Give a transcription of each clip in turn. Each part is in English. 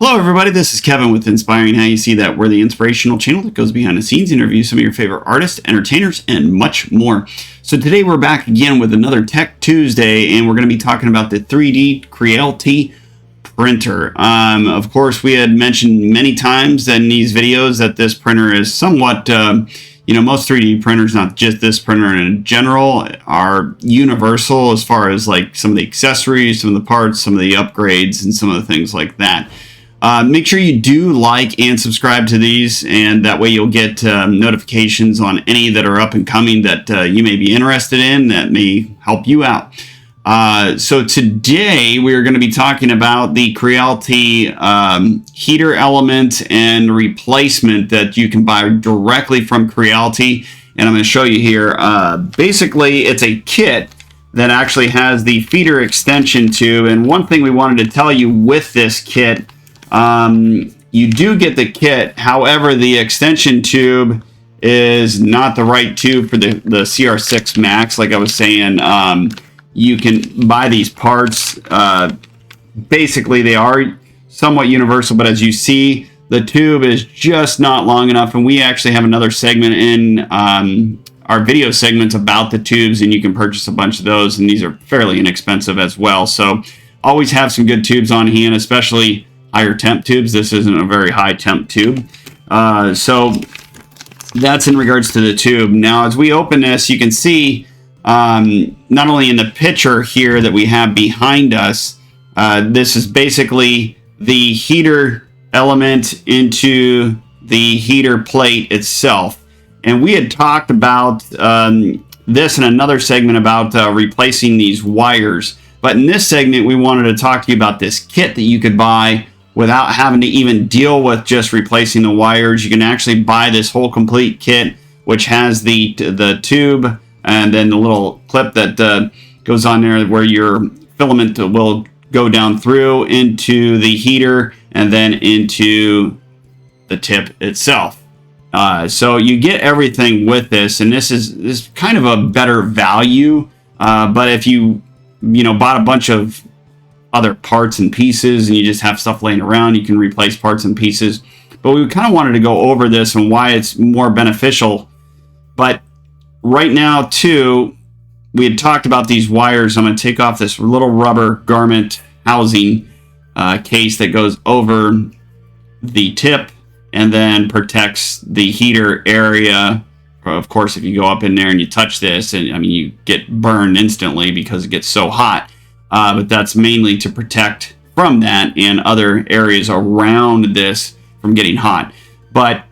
Hello everybody, this is Kevin with Inspiring How You See That. We're the inspirational channel that goes behind the scenes, interviews some of your favorite artists, entertainers, and much more. So today we're back again with another Tech Tuesday, and we're going to be talking about the 3D Creality printer. Of course, we had mentioned many times in these videos that this printer is somewhat, most 3D printers, not just this printer in general, are universal as far as like some of the accessories, some of the parts, some of the upgrades, and some of the things like that. Make sure you do like and subscribe to these, and that way you'll get notifications on any that are up and coming that you may be interested in that may help you out. So today we're going to be talking about the Creality heater element and replacement that you can buy directly from Creality, and I'm going to show you here. Basically, it's a kit that actually has the feeder extension tube, and one thing we wanted to tell you with this kit, you do get the kit. However, the extension tube is not the right tube for the CR6 Max. Like I was saying, you can buy these parts. Basically, they are somewhat universal, but as you see, the tube is just not long enough. And we actually have another segment in our video segments about the tubes, and you can purchase a bunch of those, and these are fairly inexpensive as well. So always have some good tubes on hand, especially higher temp tubes. This isn't a very high temp tube. So that's in regards to the tube. Now, as we open this, you can see not only in the picture here that we have behind us, this is basically the heater element into the heater plate itself. And we had talked about this in another segment about replacing these wires. But in this segment, we wanted to talk to you about this kit that you could buy without having to even deal with just replacing the wires. You can actually buy this whole complete kit, which has the tube and then the little clip that goes on there where your filament will go down through into the heater and then into the tip itself. So you get everything with this, and this is kind of a better value. But if you bought a bunch of other parts and pieces and you just have stuff laying around, you can replace parts and pieces. But we kind of wanted to go over this and why it's more beneficial. But right now too, we had talked about these wires. I'm going to take off this little rubber garment housing case that goes over the tip and then protects the heater area. Of course, if you go up in there and you touch this, and you get burned instantly because it gets so hot. But that's mainly to protect from that and other areas around this from getting hot. But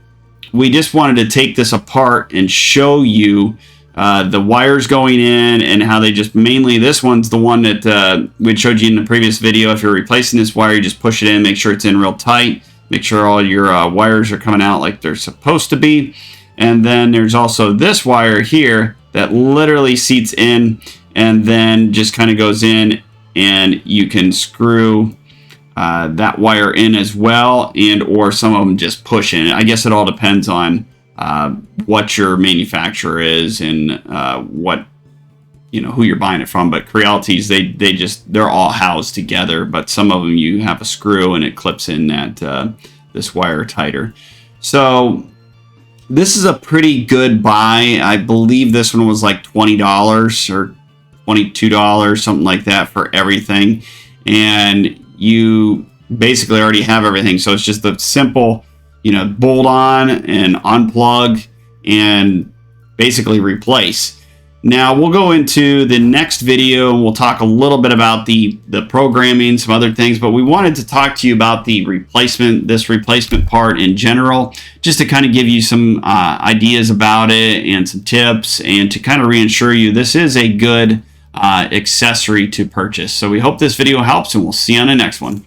we just wanted to take this apart and show you the wires going in and how they just mainly, this one's the one that we showed you in the previous video. If you're replacing this wire, you just push it in, make sure it's in real tight, make sure all your wires are coming out like they're supposed to be. And then there's also this wire here that literally seats in and then just kind of goes in, and you can screw that wire in as well, and or some of them just push in. I guess it all depends on what your manufacturer is and what who you're buying it from. But Creality's, they're all housed together, but some of them you have a screw and it clips in that this wire tighter. So this is a pretty good buy. I believe this one was like $20 or $22, something like that, for everything. And you basically already have everything. So it's just a simple, bolt on and unplug and basically replace. Now we'll go into the next video and we'll talk a little bit about the programming, some other things, but we wanted to talk to you about the replacement, this replacement part in general, just to kind of give you some ideas about it and some tips, and to kind of reassure you this is a good accessory to purchase. So we hope this video helps, and we'll see you on the next one.